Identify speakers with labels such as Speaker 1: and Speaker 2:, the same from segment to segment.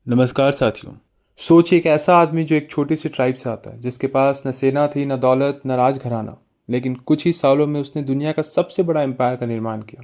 Speaker 1: नमस्कार साथियों। सोचिए एक ऐसा आदमी जो एक छोटी सी ट्राइब से आता है, जिसके पास न सेना थी, न दौलत, न राजघराना, लेकिन कुछ ही सालों में उसने दुनिया का सबसे बड़ा एम्पायर का निर्माण किया।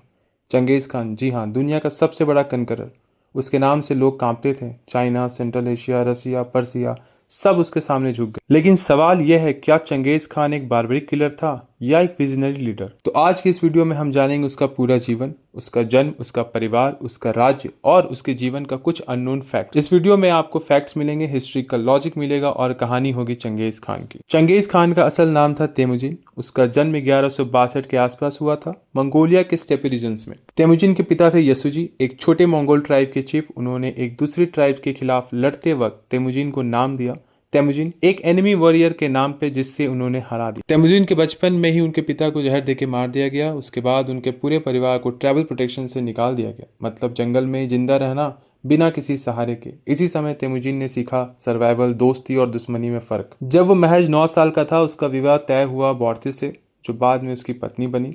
Speaker 1: चंगेज़ खान, जी हाँ, दुनिया का सबसे बड़ा कनकरर। उसके नाम से लोग कांपते थे। चाइना, सेंट्रल एशिया, रसिया, पर्सिया, सब उसके सामने झुक गए। लेकिन सवाल यह है, क्या चंगेज़ खान एक बारबरिक किलर था या एक विजनरी लीडर? तो आज की इस वीडियो में हम जानेंगे उसका पूरा जीवन, उसका जन्म, उसका परिवार, उसका राज्य और उसके जीवन का कुछ अननोन फैक्ट। इस वीडियो में आपको फैक्ट्स मिलेंगे, हिस्ट्री का लॉजिक मिलेगा और कहानी होगी चंगेज़ खान की। चंगेज़ खान का असल नाम था तेमुजिन। उसका जन्म 1162 के आसपास हुआ था, मंगोलिया के स्टेपी रीजन्स में। तेमुजिन के पिता थे यसुजी, एक छोटे मंगोल ट्राइब के चीफ। उन्होंने एक दूसरी ट्राइब के खिलाफ लड़ते वक्त तेमुजिन को नाम दिया तेमुजिन, एक एनिमी वॉरियर के नाम पे, जिससे उन्होंने हरा दिया। तेमुजिन के बचपन में ही उनके पिता को जहर देके मार दिया गया। उसके बाद उनके पूरे परिवार को ट्राइबल प्रोटेक्शन से निकाल दिया गया, मतलब जंगल में जिंदा रहना बिना किसी सहारे के। इसी समय तेमुजिन ने सीखा सर्वाइवल, दोस्ती और दुश्मनी में फर्क। जब वो महज 9 साल का था, उसका विवाह तय हुआ बॉर्ते से, जो बाद में उसकी पत्नी बनी।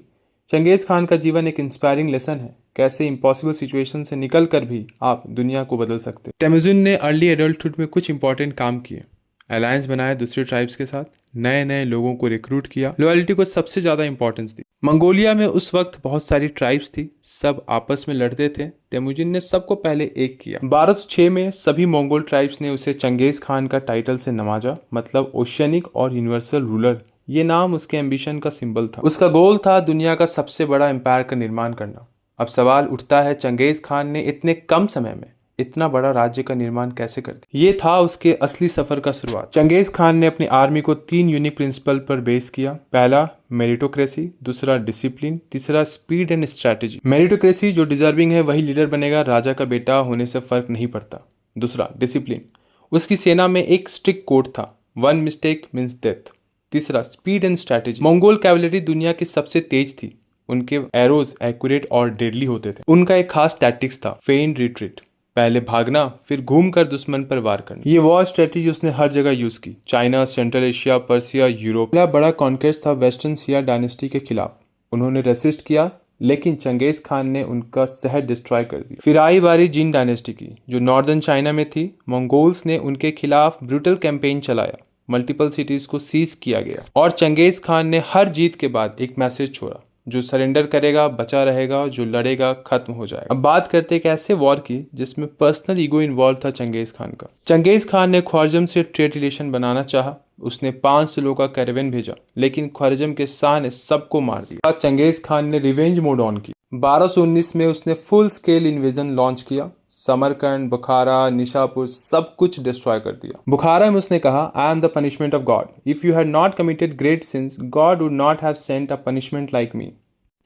Speaker 1: चंगेज खान का जीवन एक इंस्पायरिंग लेसन है, कैसे इम्पॉसिबल सिचुएशन से निकल कर भी आप दुनिया को बदल सकते। तेमुजिन ने अर्ली एडल्टहुड में कुछ इंपॉर्टेंट काम किए। अलायंस बनाया दूसरे ट्राइब्स के साथ, नए नए लोगों को रिक्रूट किया, लॉयल्टी को सबसे ज्यादा इंपॉर्टेंस दी। मंगोलिया में उस वक्त बहुत सारी ट्राइब्स थी, सब आपस में लड़ते थे। तेमुजिन ने सबको पहले एक किया। 1206 में सभी मंगोल ट्राइब्स ने उसे चंगेज खान का टाइटल से नवाजा, मतलब ओशियनिक और यूनिवर्सल रूलर। ये नाम उसके एम्बिशन का सिंबल था। उसका गोल था दुनिया का सबसे बड़ा एम्पायर का निर्माण करना। अब सवाल उठता है, चंगेज खान ने इतने कम समय में इतना बड़ा राज्य का निर्माण कैसे कर दिया? ये था उसके असली सफर का शुरुआत। चंगेज खान ने अपनी आर्मी को 3 यूनिक प्रिंसिपल पर बेस किया। पहला मेरिटोक्रेसी, दूसरा डिसिप्लिन, तीसरा स्पीड एंड स्ट्रैटेजी। मेरिटोक्रेसी, जो डिजर्विंग है वही लीडर बनेगा, राजा का बेटा होने से फर्क नहीं पड़ता। दूसरा डिसिप्लिन, उसकी सेना में एक स्ट्रिक्ट कोड था, 1 मिस्टेक मीन्स डेथ। तीसरा speed and strategy, Mongol cavalry दुनिया की सबसे तेज थी, उनके एरोज एक्यूरेट और डेडली होते थे। उनका एक खास टैक्टिक्स था, फेइंड रिट्रीट, पहले भागना फिर घूमकर दुश्मन पर वार करना। ये वॉर स्ट्रेटेजी उसने हर जगह यूज की, China, central Asia, Persia, Europe. पहला बड़ा कॉन्क्वेस्ट था वेस्टर्न सिया डायनेस्टी के खिलाफ। उन्होंने रेसिस्ट किया, लेकिन चंगेज खान ने उनका शहर डिस्ट्रॉय कर दिया। फिर आई बारी जिन डायनेस्टी की, जो नॉर्दर्न चाइना में थी। मंगोल्स ने उनके खिलाफ ब्रूटल कैंपेन चलाया, मल्टीपल सिटीज को सीज किया गया और चंगेज खान ने हर जीत के बाद एक मैसेज छोड़ा, जो सरेंडर करेगा बचा रहेगा, जो लड़ेगा खत्म हो जाएगा। अब बात करते एक ऐसे वॉर की जिसमें पर्सनल ईगो इन्वॉल्व था चंगेज खान का। चंगेज खान ने ख्वारिज़म से ट्रेड रिलेशन बनाना चाहा। उसने 500 लोगों का कैरेवन भेजा, लेकिन ख्वारिज़म के शाह ने सबको मार दिया। चंगेज खान ने रिवेंज मोड ऑन की। 1219 में उसने फुल स्केल इन्वेजन लॉन्च किया। समरकंद, बुखारा, निशापुर सब कुछ डिस्ट्रॉय कर दिया। बुखारा में उसने कहा, I am the punishment of God, if you had not committed great sins, God would not have sent a punishment like me.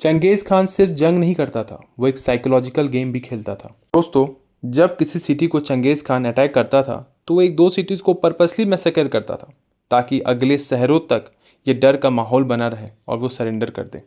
Speaker 1: Genghis Khan सिर्फ जंग नहीं करता था, वो एक साइकोलॉजिकल गेम भी खेलता था। दोस्तों, जब किसी सिटी को चंगेज खान अटैक करता था, तो वो एक दो सिटीज को पर्पसली मैसेकर करता था, ताकि अगले शहरों तक ये डर का माहौल बना रहे और वो सरेंडर कर दे।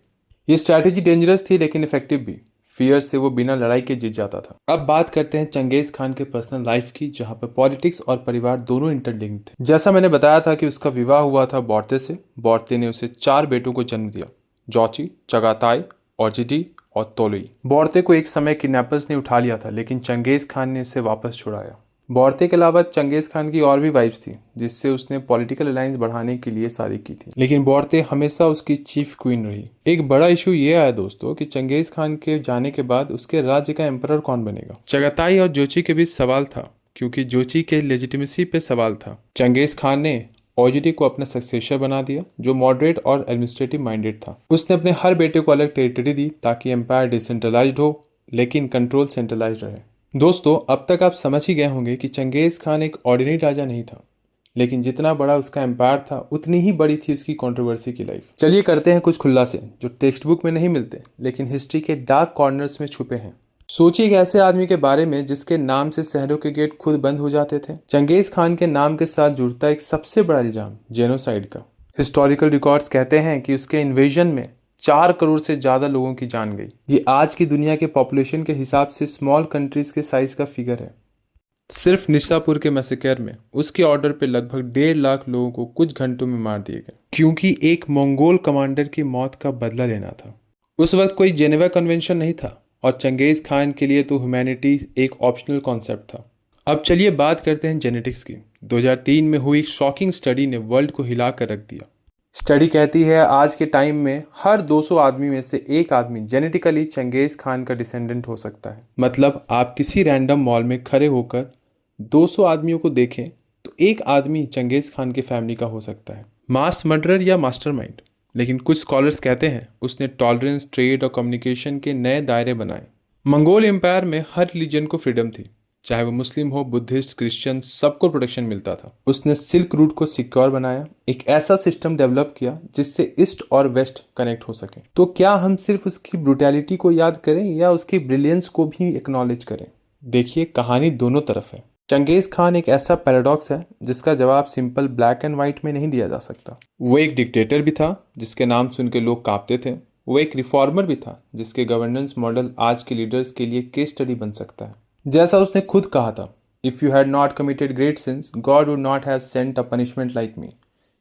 Speaker 1: ये स्ट्रैटेजी डेंजरस थी, लेकिन इफेक्टिव भी। फियर से वो बिना लड़ाई के जीत जाता था। अब बात करते हैं चंगेज खान के पर्सनल लाइफ की, जहां पर पॉलिटिक्स और परिवार दोनों इंटरलिंक्ड थे। जैसा मैंने बताया था कि उसका विवाह हुआ था बॉर्ते से। बॉर्ते ने उसे 4 बेटों को जन्म दिया, जॉची, चगाताई, ओजिडी और तोलुई। बॉर्ते को एक समय किडनैपर्स ने उठा लिया था, लेकिन चंगेज खान ने इसे वापस छुड़ाया। बॉर्ते के अलावा चंगेज खान की और भी वाइफ्स थी, जिससे उसने पॉलिटिकल अलायंस बढ़ाने के लिए शादी की थी, लेकिन बॉर्ते हमेशा उसकी चीफ क्वीन रही। एक बड़ा इशू ये आया दोस्तों कि चंगेज खान के जाने के बाद उसके राज्य का एम्परर कौन बनेगा। चगाताई और जोची के बीच सवाल था, क्योंकि जोची के लेजिटिमेसी पे सवाल था। चंगेज खान ने ओजिडी को अपना सक्सेसर बना दिया, जो मॉडरेट और एडमिनिस्ट्रेटिव माइंडेड था। उसने अपने हर बेटे को अलग टेरिटरी दी, ताकि एम्पायर डिसेंट्रलाइज्ड हो, लेकिन कंट्रोल सेंट्रलाइज्ड रहे। दोस्तों, अब तक आप समझ ही गए होंगे कि चंगेज खान एक ऑर्डिनरी राजा नहीं था, लेकिन जितना बड़ा उसका एम्पायर था, उतनी ही बड़ी थी उसकी कंट्रोवर्सी की लाइफ। चलिए करते हैं कुछ खुलासे, जो टेक्स्ट बुक में नहीं मिलते, लेकिन हिस्ट्री के डार्क कॉर्नर्स में छुपे हैं। सोचिए एक ऐसे आदमी के बारे में जिसके नाम से शहरों के गेट खुद बंद हो जाते थे। चंगेज खान के नाम के साथ जुड़ता एक सबसे बड़ा इल्जाम जेनोसाइड का। हिस्टोरिकल रिकॉर्ड्स कहते हैं कि उसके इन्वेजन में 4 करोड़ से ज्यादा लोगों की जान गई। ये आज की दुनिया के पॉपुलेशन के हिसाब से स्मॉल कंट्रीज के साइज का फिगर है। सिर्फ निशापुर के मैसेकर में उसके ऑर्डर पे लगभग 1.5 लाख लोगों को कुछ घंटों में मार दिए गए, क्योंकि एक मंगोल कमांडर की मौत का बदला लेना था। उस वक्त कोई जेनेवा कन्वेंशन नहीं था, और चंगेज खान के लिए तो ह्यूमैनिटी एक ऑप्शनल कॉन्सेप्ट था। अब चलिए बात करते हैं जेनेटिक्स की। 2003 में हुई एक शॉकिंग स्टडी ने वर्ल्ड को हिला कर रख दिया। स्टडी कहती है आज के टाइम में हर 200 आदमी में से एक आदमी जेनेटिकली चंगेज खान का डिसेंडेंट हो सकता है। मतलब आप किसी रैंडम मॉल में खड़े होकर 200 आदमियों को देखें तो एक आदमी चंगेज खान की फैमिली का हो सकता है। मास मर्डरर या मास्टरमाइंड, लेकिन कुछ स्कॉलर्स कहते हैं उसने टॉलरेंस, ट्रेड और कम्युनिकेशन के नए दायरे बनाए। मंगोल एम्पायर में हर रिलीजन को फ्रीडम थी, चाहे वो मुस्लिम हो, बुद्धिस्ट, क्रिश्चियन, सबको प्रोटेक्शन मिलता था। उसने सिल्क रूट को सिक्योर बनाया, एक ऐसा सिस्टम डेवलप किया जिससे ईस्ट और वेस्ट कनेक्ट हो सके। तो क्या हम सिर्फ उसकी ब्रुटैलिटी को याद करें या उसकी ब्रिलियंस को भी एक्नॉलेज करें? देखिए, कहानी दोनों तरफ है। चंगेज खान एक ऐसा पैराडॉक्स है जिसका जवाब सिंपल ब्लैक एंड व्हाइट में नहीं दिया जा सकता। वो एक डिक्टेटर भी था जिसके नाम सुन के लोग कांपते थे। वो एक रिफॉर्मर भी था जिसके गवर्नेंस मॉडल आज के लीडर्स के लिए केस स्टडी बन सकता है। जैसा उसने खुद कहा था, if you had not committed great sins God would not have sent a punishment like मी।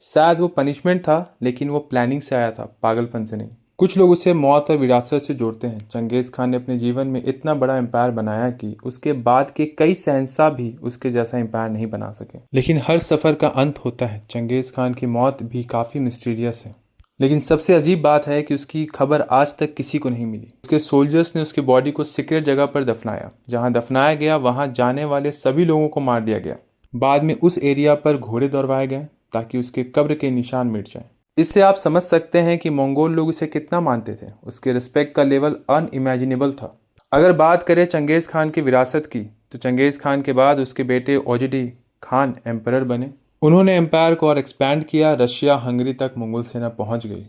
Speaker 1: शायद वो पनिशमेंट था, लेकिन वो प्लानिंग से आया था, पागलपन से नहीं। कुछ लोग उसे मौत और विरासत से जोड़ते हैं। चंगेज खान ने अपने जीवन में इतना बड़ा एम्पायर बनाया कि उसके बाद के कई शहंशाह भी उसके जैसा एम्पायर नहीं बना सके। लेकिन हर सफर का अंत होता है। चंगेज खान की मौत भी काफी मिस्टीरियस है, लेकिन सबसे अजीब बात है कि उसकी खबर आज तक किसी को नहीं मिली। उसके सोल्जर्स ने उसकी बॉडी को सीक्रेट जगह पर दफनाया। जहां दफनाया गया वहां जाने वाले सभी लोगों को मार दिया गया। बाद में उस एरिया पर घोड़े दौड़वाए गए ताकि उसके कब्र के निशान मिट जाएं। इससे आप समझ सकते हैं कि मंगोल लोग उसे कितना मानते थे। उसके रिस्पेक्ट का लेवल अनइमेजिनेबल था। अगर बात करें चंगेज खान की विरासत की, तो चंगेज खान के बाद उसके बेटे ओजिडी खान एम्परर बने। उन्होंने एम्पायर को और एक्सपैंड किया। रशिया, हंगरी तक मंगोल सेना पहुंच गई।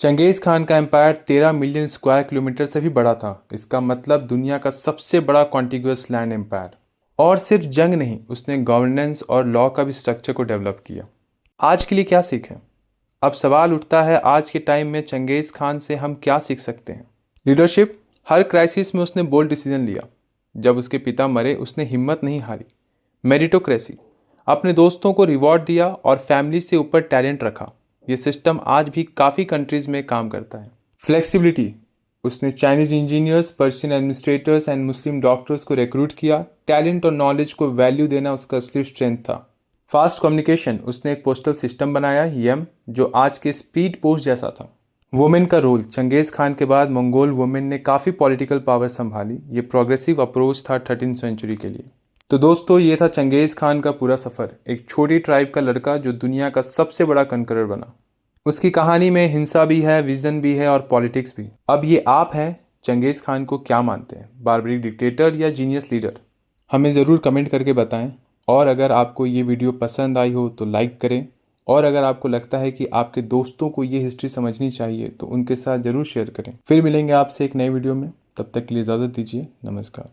Speaker 1: चंगेज खान का एम्पायर 13 मिलियन स्क्वायर किलोमीटर से भी बड़ा था। इसका मतलब दुनिया का सबसे बड़ा कॉन्टिग्यूअस लैंड एम्पायर। और सिर्फ जंग नहीं, उसने गवर्नेंस और लॉ का भी स्ट्रक्चर को डेवलप किया। आज के लिए क्या सीख है? अब सवाल उठता है, आज के टाइम में चंगेज खान से हम क्या सीख सकते हैं? लीडरशिप। हर क्राइसिस में उसने बोल्ड डिसीजन लिया। जब उसके पिता मरे उसने हिम्मत नहीं हारी। मेरिटोक्रेसी। अपने दोस्तों को रिवॉर्ड दिया और फैमिली से ऊपर टैलेंट रखा। ये सिस्टम आज भी काफ़ी कंट्रीज में काम करता है। फ्लेक्सिबिलिटी। उसने Chinese engineers, Persian administrators and Muslim doctors को रिक्रूट किया। टैलेंट और नॉलेज को वैल्यू देना उसका असली स्ट्रेंथ था। Fast communication. उसने एक पोस्टल सिस्टम बनाया, यम, जो आज के स्पीड पोस्ट जैसा था। वुमेन का रोल। चंगेज खान के बाद मंगोल वुमेन ने काफ़ी पॉलिटिकल पावर संभाली। ये प्रोग्रेसिव अप्रोच था 13वीं सेंचुरी के लिए। तो दोस्तों, ये था चंगेज खान का पूरा सफ़र। एक छोटी ट्राइब का लड़का जो दुनिया का सबसे बड़ा कंकरर बना। उसकी कहानी में हिंसा भी है, विजन भी है और पॉलिटिक्स भी। अब ये आप हैं, चंगेज खान को क्या मानते हैं? बारबरिक डिक्टेटर या जीनियस लीडर? हमें ज़रूर कमेंट करके बताएं। और अगर आपको ये वीडियो पसंद आई हो तो लाइक करें। और अगर आपको लगता है कि आपके दोस्तों को ये हिस्ट्री समझनी चाहिए तो उनके साथ ज़रूर शेयर करें। फिर मिलेंगे आपसे एक नए वीडियो में। तब तक के लिए इजाज़त दीजिए। नमस्कार।